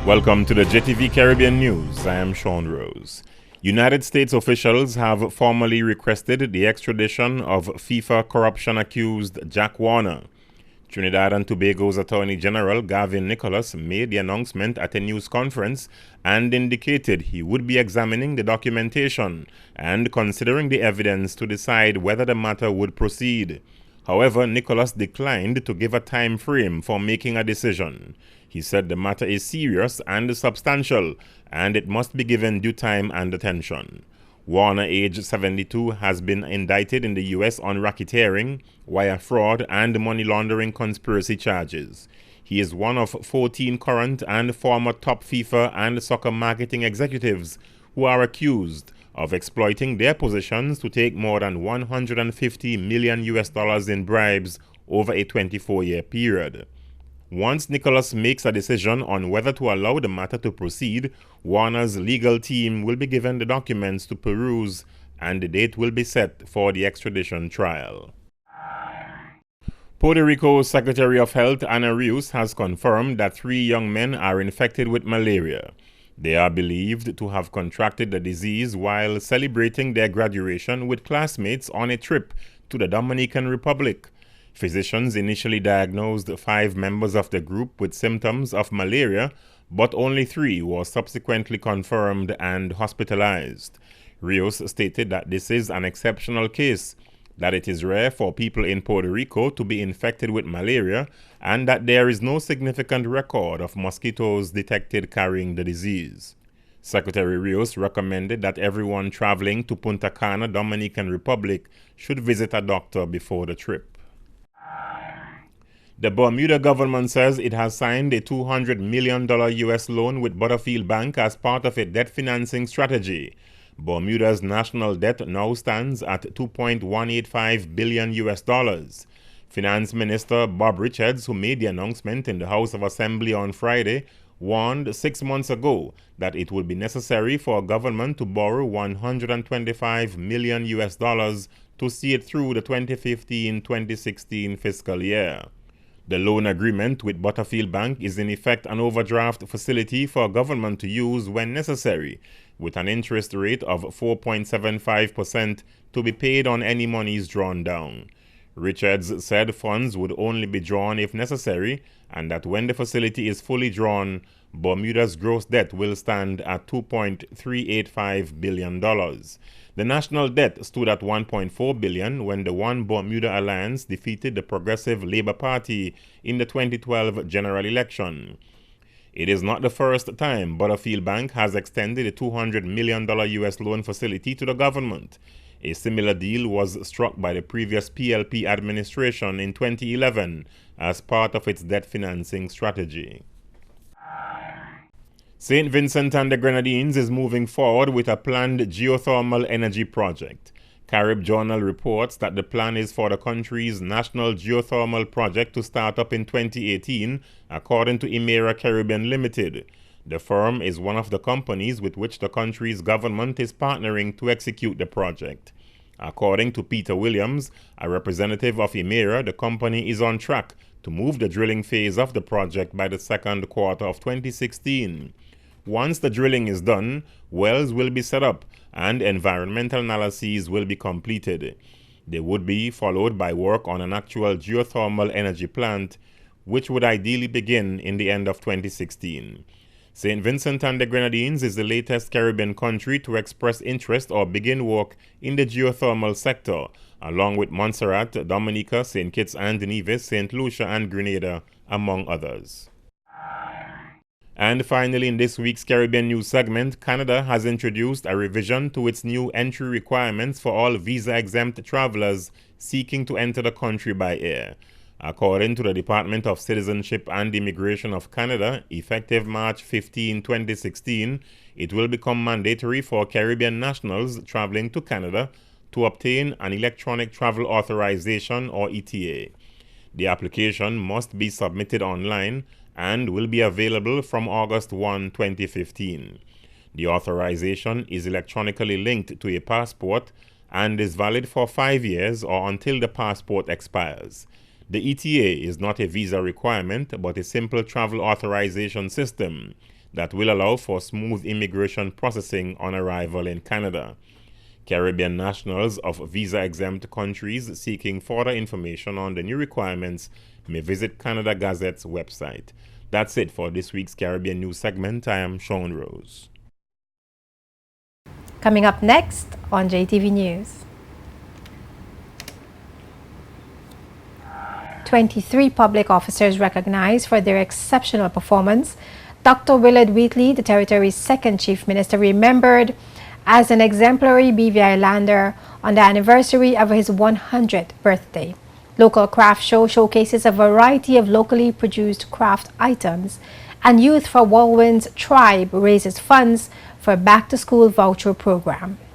Welcome to the JTV Caribbean News. I am Sean Rose. United States officials have formally requested the extradition of FIFA corruption accused Jack Warner. Trinidad and Tobago's Attorney General Gavin Nicholas made the announcement at a news conference and indicated he would be examining the documentation and considering the evidence to decide whether the matter would proceed. However, Nicholas declined to give a time frame for making a decision. He said the matter is serious and substantial, and it must be given due time and attention. Warner, age 72, has been indicted in the U.S. on racketeering, wire fraud, and money laundering conspiracy charges. He is one of 14 current and former top FIFA and soccer marketing executives who are accused of exploiting their positions to take more than $150 million in bribes over a 24-year period. Once Nicholas makes a decision on whether to allow the matter to proceed, Warner's legal team will be given the documents to peruse, and the date will be set for the extradition trial. Puerto Rico's Secretary of Health, Ana Rios, has confirmed that 3 young men are infected with malaria. They are believed to have contracted the disease while celebrating their graduation with classmates on a trip to the Dominican Republic. Physicians initially diagnosed 5 members of the group with symptoms of malaria, but only 3 were subsequently confirmed and hospitalized. Rios stated that this is an exceptional case, that it is rare for people in Puerto Rico to be infected with malaria, and that there is no significant record of mosquitoes detected carrying the disease. Secretary Rios recommended that everyone traveling to Punta Cana, Dominican Republic, should visit a doctor before the trip. The Bermuda government says it has signed a $200 million U.S. loan with Butterfield Bank as part of a debt financing strategy. Bermuda's national debt now stands at $2.185 billion US. Finance Minister Bob Richards, who made the announcement in the House of Assembly on Friday, warned 6 months ago that it would be necessary for a government to borrow $125 million US to see it through the 2015-2016 fiscal year. The loan agreement with Butterfield Bank is in effect an overdraft facility for a government to use when necessary, with an interest rate of 4.75% to be paid on any monies drawn down. Richards said funds would only be drawn if necessary, and that when the facility is fully drawn, Bermuda's gross debt will stand at $2.385 billion. The national debt stood at $1.4 billion when the One Bermuda Alliance defeated the Progressive Labour Party in the 2012 general election. It is not the first time Butterfield Bank has extended a $200 million U.S. loan facility to the government. A similar deal was struck by the previous PLP administration in 2011 as part of its debt financing strategy. St. Vincent and the Grenadines is moving forward with a planned geothermal energy project. Carib Journal reports that the plan is for the country's national geothermal project to start up in 2018, according to Emera Caribbean Limited. The firm is one of the companies with which the country's government is partnering to execute the project. According to Peter Williams, a representative of Emera, the company is on track to move the drilling phase of the project by the second quarter of 2016. Once the drilling is done, wells will be set up and environmental analyses will be completed. They would be followed by work on an actual geothermal energy plant, which would ideally begin in the end of 2016. St. Vincent and the Grenadines is the latest Caribbean country to express interest or begin work in the geothermal sector, along with Montserrat, Dominica, St. Kitts and Nevis, St. Lucia, and Grenada, among others. And finally, in this week's Caribbean News segment, Canada has introduced a revision to its new entry requirements for all visa-exempt travelers seeking to enter the country by air. According to the Department of Citizenship and Immigration of Canada, effective March 15, 2016, it will become mandatory for Caribbean nationals traveling to Canada to obtain an electronic travel authorization or ETA. The application must be submitted online and will be available from August 1, 2015. The authorization is electronically linked to a passport and is valid for 5 years or until the passport expires. The ETA is not a visa requirement but a simple travel authorization system that will allow for smooth immigration processing on arrival in Canada. Caribbean nationals of visa-exempt countries seeking further information on the new requirements may visit Canada Gazette's website. That's it for this week's Caribbean News segment. I am Sean Rose. Coming up next on JTV News. 23 public officers recognized for their exceptional performance. Dr. Willard Wheatley, the territory's second chief minister, remembered as an exemplary BVI lander on the anniversary of his 100th birthday. Local craft show showcases a variety of locally produced craft items, and Youth for Walwyn's Tribe raises funds for back-to-school voucher program.